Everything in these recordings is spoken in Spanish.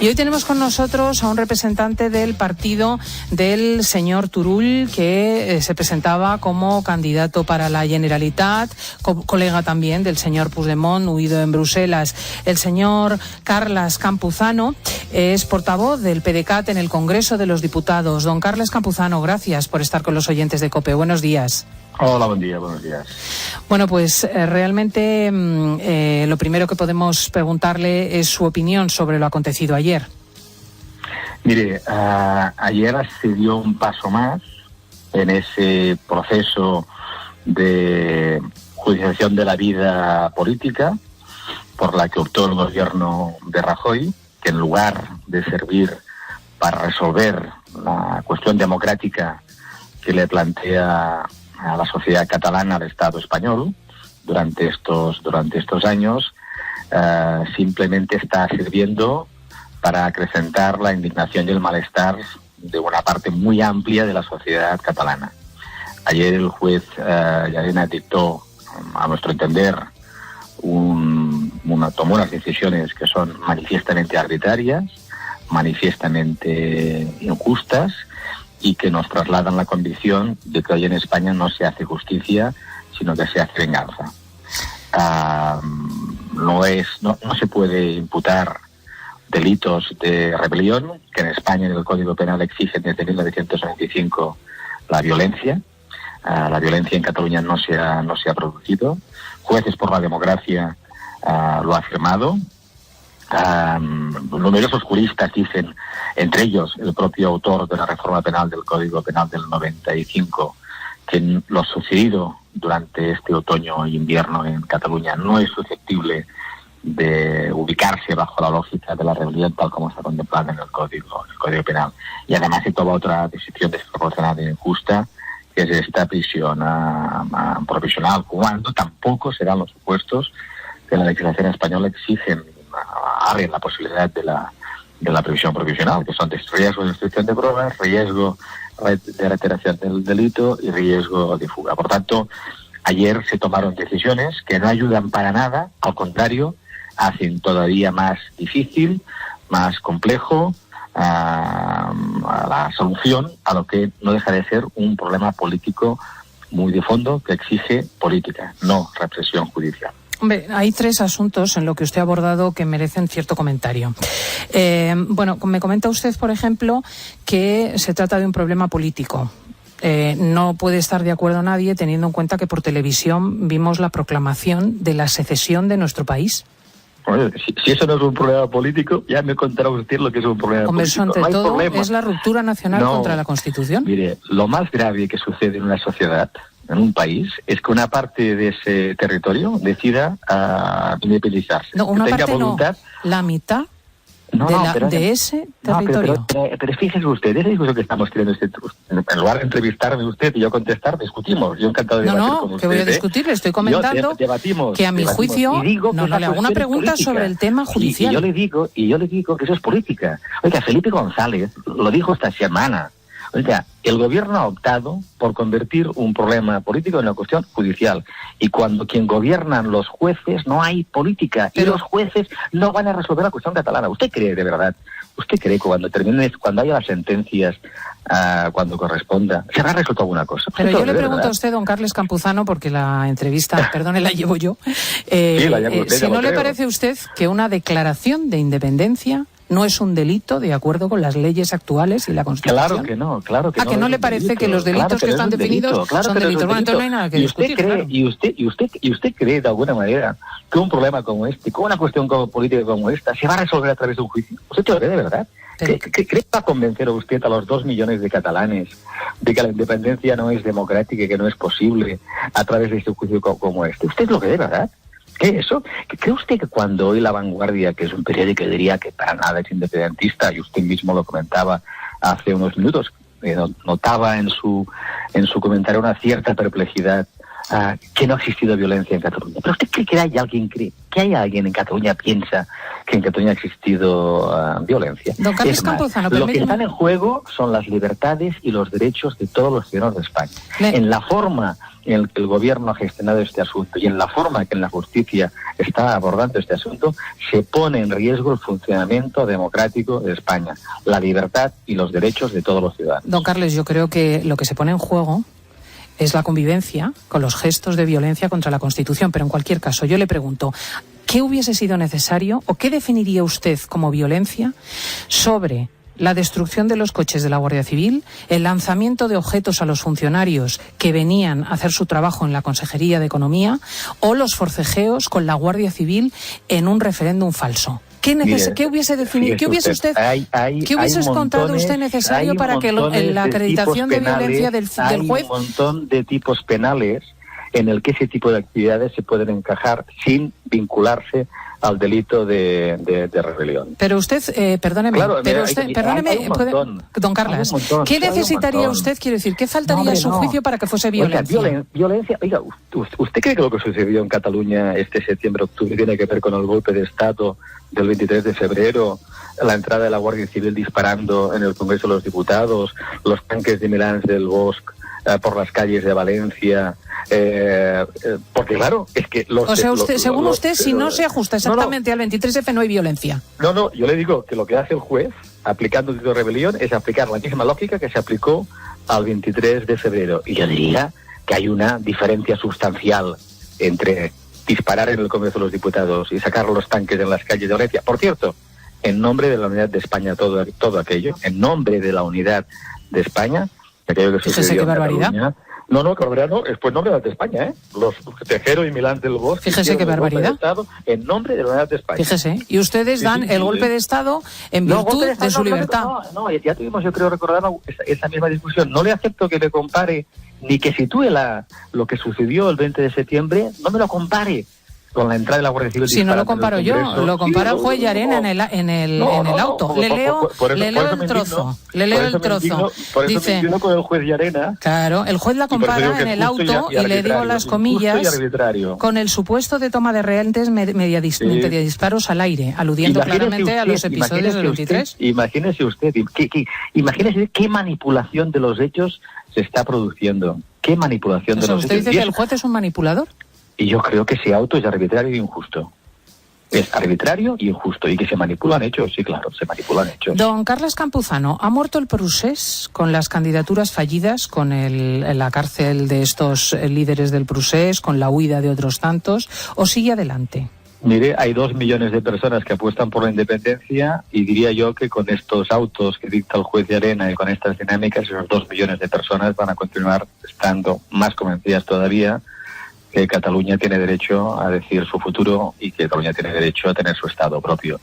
Y hoy tenemos con nosotros a un representante del partido del señor Turull, que se presentaba como candidato para la Generalitat, colega también del señor Puigdemont, huido en Bruselas. El señor Carles Campuzano es portavoz del PDeCAT en el Congreso de los Diputados. Don Carles Campuzano, gracias por estar con los oyentes de COPE. Buenos días. Hola, buen día, buenos días. Bueno, pues realmente lo primero que podemos preguntarle es su opinión sobre lo acontecido ayer. Mire, ayer se dio un paso más en ese proceso de judicialización de la vida política por la que optó el gobierno de Rajoy, que en lugar de servir para resolver la cuestión democrática que le plantea a la sociedad catalana, al Estado español, durante estos años, simplemente está sirviendo para acrecentar la indignación y el malestar de una parte muy amplia de la sociedad catalana. Ayer el juez Llarena dictó, a nuestro entender, tomó unas decisiones que son manifiestamente arbitrarias, manifiestamente injustas, y que nos trasladan la convicción de que hoy en España no se hace justicia, sino que se hace venganza. No se puede imputar delitos de rebelión, que en España en el Código Penal exigen desde 1995 la violencia. La violencia en Cataluña no se ha producido. Jueces por la Democracia lo ha afirmado. Numerosos juristas dicen, entre ellos el propio autor de la reforma penal del Código Penal del 95, que lo sucedido durante este otoño e invierno en Cataluña no es susceptible de ubicarse bajo la lógica de la rebelión tal como está contemplada en el Código Penal. Y además se toma otra decisión desproporcionada e injusta, que es esta prisión provisional, cuando tampoco serán los supuestos que la legislación española exigen, abren la posibilidad de la prisión provisional, que son riesgo de destrucción de pruebas, riesgo de reiteración del delito y riesgo de fuga. Por tanto, ayer se tomaron decisiones que no ayudan para nada, al contrario, hacen todavía más difícil, más complejo a la solución a lo que no deja de ser un problema político muy de fondo que exige política, no represión judicial. Hombre, hay tres asuntos en lo que usted ha abordado que merecen cierto comentario. Bueno, me comenta usted, por ejemplo, que se trata de un problema político. No puede estar de acuerdo nadie teniendo en cuenta que por televisión vimos la proclamación de la secesión de nuestro país. Bueno, si eso no es un problema político, ya me contará usted lo que es un problema político. Ante todo, es la ruptura nacional contra la Constitución. Mire, lo más grave que sucede en una sociedad, en un país, es que una parte de ese territorio decida independizarse. No, una parte voluntad, no, la mitad de ese territorio. Pero fíjese usted, ese discurso que estamos teniendo, en lugar de entrevistarme usted y yo contestar, discutimos. Yo encantado de debatir con usted. Que voy a discutir, le estoy comentando que a mi juicio no le hago una pregunta sobre el tema judicial. Y yo le digo que eso es política. Oiga, Felipe González lo dijo esta semana. Oiga, el gobierno ha optado por convertir un problema político en una cuestión judicial. Y cuando quien gobiernan los jueces no hay política. Y los jueces no van a resolver la cuestión catalana. ¿Usted cree, de verdad? ¿Usted cree que cuando haya las sentencias, cuando corresponda, se habrá resuelto alguna cosa? Pero yo le pregunto a usted, don Carles Campuzano, porque la entrevista, perdone, la llevo yo. Sí, la llevo usted, si no le parece a usted que una declaración de independencia no es un delito de acuerdo con las leyes actuales y la Constitución. Claro que no. ¿A que no le parece que los delitos que están definidos son delitos? Bueno, entonces no hay nada que discutir. ¿Y usted cree de alguna manera que un problema como este, con una cuestión política como esta, se va a resolver a través de un juicio? ¿Usted lo cree de verdad? ¿Cree que va a convencer a usted a los 2 millones de catalanes de que la independencia no es democrática y que no es posible a través de este juicio como este? ¿Usted lo cree de verdad? ¿Qué eso? ¿Cree usted que cuando hoy La Vanguardia, que es un periódico que diría que para nada es independentista, y usted mismo lo comentaba hace unos minutos, notaba en su comentario una cierta perplejidad que no ha existido violencia en Cataluña. ¿Pero usted cree que hay alguien en Cataluña piensa que en Cataluña ha existido violencia? Don Carles Campuzano, lo que están en juego son las libertades y los derechos de todos los ciudadanos de España. En la forma en la que el gobierno ha gestionado este asunto y en la forma que en la justicia está abordando este asunto, se pone en riesgo el funcionamiento democrático de España, la libertad y los derechos de todos los ciudadanos. Don Carles, yo creo que lo que se pone en juego es la convivencia con los gestos de violencia contra la Constitución, pero en cualquier caso yo le pregunto, ¿qué hubiese sido necesario o qué definiría usted como violencia sobre la destrucción de los coches de la Guardia Civil, el lanzamiento de objetos a los funcionarios que venían a hacer su trabajo en la Consejería de Economía o los forcejeos con la Guardia Civil en un referéndum falso? ¿Qué hubiese definido? ¿Qué hubiese usted? ¿Qué hubiese encontrado usted necesario para que la acreditación de violencia del juez? Hay un montón de tipos penales en el que ese tipo de actividades se pueden encajar sin vincularse al delito de rebelión. Pero usted, perdóneme, claro, don Carles, ¿qué necesitaría usted? Quiero decir, ¿qué faltaría a su juicio para que fuese violencia? Violencia. Oiga, ¿usted cree que lo que sucedió en Cataluña este septiembre-octubre tiene que ver con el golpe de Estado del 23 de febrero, la entrada de la Guardia Civil disparando en el Congreso de los Diputados, los tanques de Milans del Bosch por las calles de Valencia? Porque claro, es que según usted, si no se ajusta exactamente al 23F, no hay violencia. No, yo le digo que lo que hace el juez, aplicando el delito de rebelión, es aplicar la misma lógica que se aplicó al 23 de febrero. Y yo diría que hay una diferencia sustancial entre disparar en el Congreso de los Diputados y sacar los tanques en las calles de Valencia. Por cierto, en nombre de la unidad de España, todo aquello, en nombre de la unidad de España, aquello que sucedió. Fíjese qué barbaridad. Cataluña. No, Cabrera no, es pues nombre de la de España, ¿eh? Los Tejero y Milán del Bosch. Fíjese qué barbaridad. En nombre de la unidad de España. Fíjese, y ustedes dan el golpe de Estado en virtud de su libertad. No, ya tuvimos, yo creo recordar esa misma discusión. No le acepto que me compare ni que sitúe lo que sucedió el 20 de septiembre, no me lo compare con la entrada de la Guardia Civil. Si no lo comparo yo, lo compara el juez Llarena en el auto. Le leo el trozo. Dice, con el juez Llarena. Claro, el juez la compara en el auto y le digo las comillas con el supuesto de toma de rehenes media disparos al aire, aludiendo claramente a los episodios del 23. Imagínese usted qué manipulación de los hechos se está produciendo. ¿Qué manipulación de los hechos? ¿Usted dice que el juez es un manipulador? Y yo creo que ese auto es arbitrario e injusto. Es arbitrario y injusto. Y que se manipulan hechos, sí, claro, se manipulan hechos. Don Carles Campuzano, ¿ha muerto el procés con las candidaturas fallidas, con la cárcel de estos líderes del procés, con la huida de otros tantos, o sigue adelante? Mire, hay 2 millones de personas que apuestan por la independencia y diría yo que con estos autos que dicta el juez Llarena y con estas dinámicas, esos 2 millones de personas van a continuar estando más convencidas todavía que Cataluña tiene derecho a decir su futuro y que Cataluña tiene derecho a tener su Estado propio.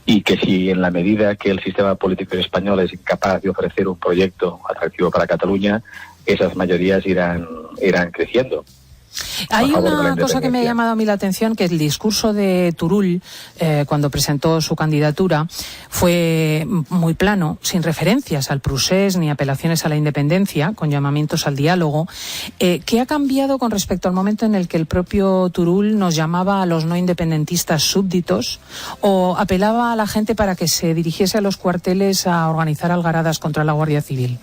Y que si en la medida que el sistema político español es incapaz de ofrecer un proyecto atractivo para Cataluña, esas mayorías irán creciendo. Hay una cosa que me ha llamado a mí la atención, que el discurso de Turull, cuando presentó su candidatura, fue muy plano, sin referencias al procés ni apelaciones a la independencia, con llamamientos al diálogo. ¿Qué ha cambiado con respecto al momento en el que el propio Turull nos llamaba a los no independentistas súbditos o apelaba a la gente para que se dirigiese a los cuarteles a organizar algaradas contra la Guardia Civil?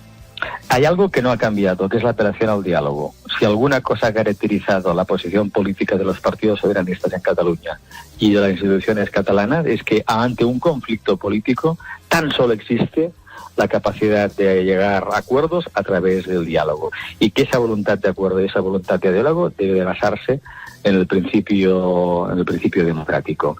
Hay algo que no ha cambiado, que es la apelación al diálogo. Si alguna cosa ha caracterizado la posición política de los partidos soberanistas en Cataluña y de las instituciones catalanas, es que ante un conflicto político tan solo existe la capacidad de llegar a acuerdos a través del diálogo. Y que esa voluntad de acuerdo y esa voluntad de diálogo debe de basarse en el principio democrático.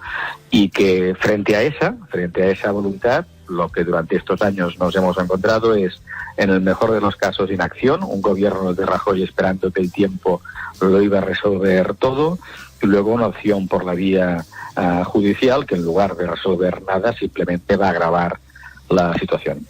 Y que frente a esa voluntad, lo que durante estos años nos hemos encontrado es, en el mejor de los casos, inacción, un gobierno de Rajoy esperando que el tiempo lo iba a resolver todo, y luego una opción por la vía judicial que en lugar de resolver nada simplemente va a agravar la situación.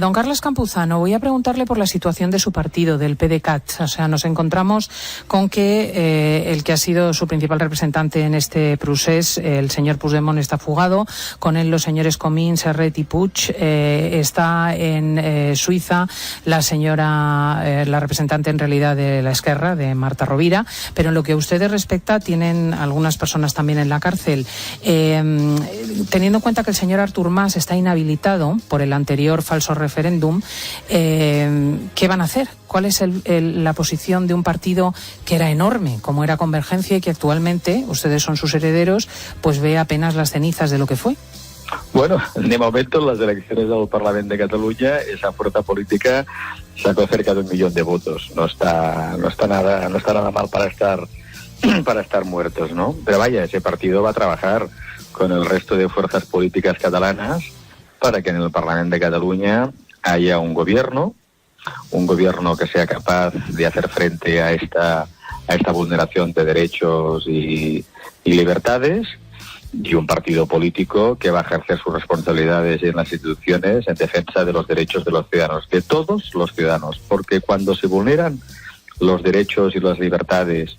Don Carles Campuzano, voy a preguntarle por la situación de su partido, del PDeCAT. O sea, nos encontramos con que el que ha sido su principal representante en este procés, el señor Puigdemont, está fugado. Con él los señores Comín, Serret y Puig. Está en Suiza la señora, la representante en realidad de la Esquerra, de Marta Rovira. Pero en lo que a ustedes respecta, tienen algunas personas también en la cárcel. Teniendo en cuenta que el señor Artur Mas está inhabilitado por el anterior falso referéndum, ¿qué van a hacer? ¿Cuál es la posición de un partido que era enorme, como era Convergencia, y que actualmente, ustedes son sus herederos, pues ve apenas las cenizas de lo que fue? Bueno, de momento en las elecciones del Parlament de Cataluña esa fuerza política sacó cerca de 1 millón de votos. No está nada mal para estar muertos, ¿no? Pero vaya, ese partido va a trabajar con el resto de fuerzas políticas catalanas para que en el Parlament de Cataluña haya un gobierno que sea capaz de hacer frente a esta vulneración de derechos y libertades, y un partido político que va a ejercer sus responsabilidades en las instituciones en defensa de los derechos de los ciudadanos, de todos los ciudadanos, porque cuando se vulneran los derechos y las libertades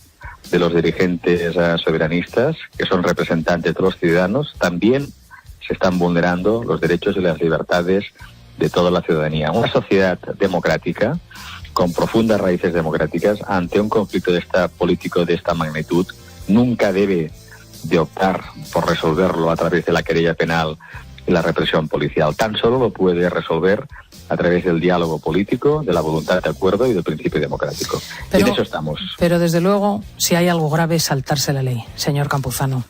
de los dirigentes soberanistas, que son representantes de los ciudadanos, también se están vulnerando los derechos y las libertades de toda la ciudadanía. Una sociedad democrática, con profundas raíces democráticas, ante un conflicto político de esta magnitud, nunca debe de optar por resolverlo a través de la querella penal y la represión policial. Tan solo lo puede resolver a través del diálogo político, de la voluntad de acuerdo y del principio democrático. Y en eso estamos. Pero desde luego, si hay algo grave, es saltarse la ley, señor Campuzano.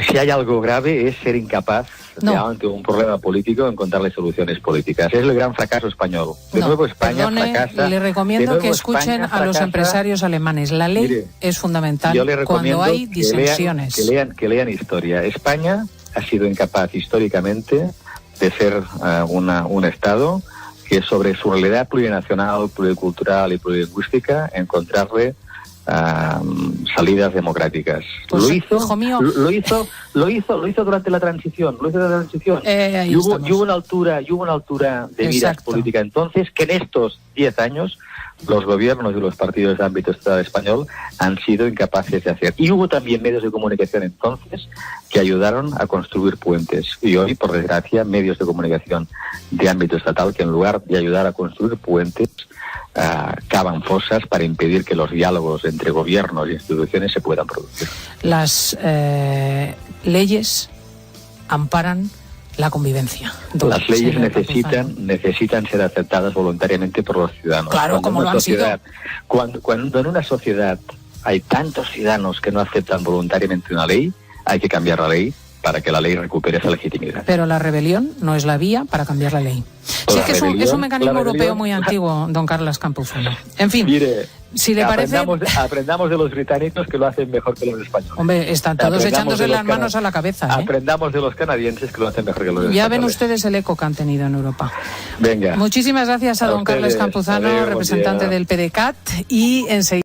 Si hay algo grave es ser incapaz ante un problema político encontrarle soluciones políticas. Es el gran fracaso español. De nuevo España fracasa. Le recomiendo que escuchen a los empresarios alemanes. La ley es fundamental cuando hay disensiones. Que lean historia. España ha sido incapaz históricamente de ser un Estado que sobre su realidad plurinacional, pluricultural y plurilingüística encontrarle salidas democráticas. Pues, lo hizo durante la transición. Y hubo una altura de miras política entonces que en estos 10 años los gobiernos y los partidos de ámbito Estado español han sido incapaces de hacer. Y hubo también medios de comunicación entonces que ayudaron a construir puentes. Y hoy, por desgracia, medios de comunicación de ámbito estatal que en lugar de ayudar a construir puentes, cavan fosas para impedir que los diálogos entre gobiernos e instituciones se puedan producir. Las leyes amparan la convivencia. Las leyes necesitan ser aceptadas voluntariamente por los ciudadanos. Claro, como lo han sido. Cuando en una sociedad hay tantos ciudadanos que no aceptan voluntariamente una ley, hay que cambiar la ley para que la ley recupere esa legitimidad. Pero la rebelión no es la vía para cambiar la ley. Sí, que es un mecanismo europeo muy antiguo, don Carles Campuzano. En fin, mire, si le parece... Aprendamos de los británicos, que lo hacen mejor que los españoles. Hombre, están todos echándose las manos a la cabeza. Aprendamos de los canadienses, que lo hacen mejor que los españoles. Ya ven ustedes el eco que han tenido en Europa. Venga. Muchísimas gracias a don Carles Campuzano, representante del PDeCAT, y enseguida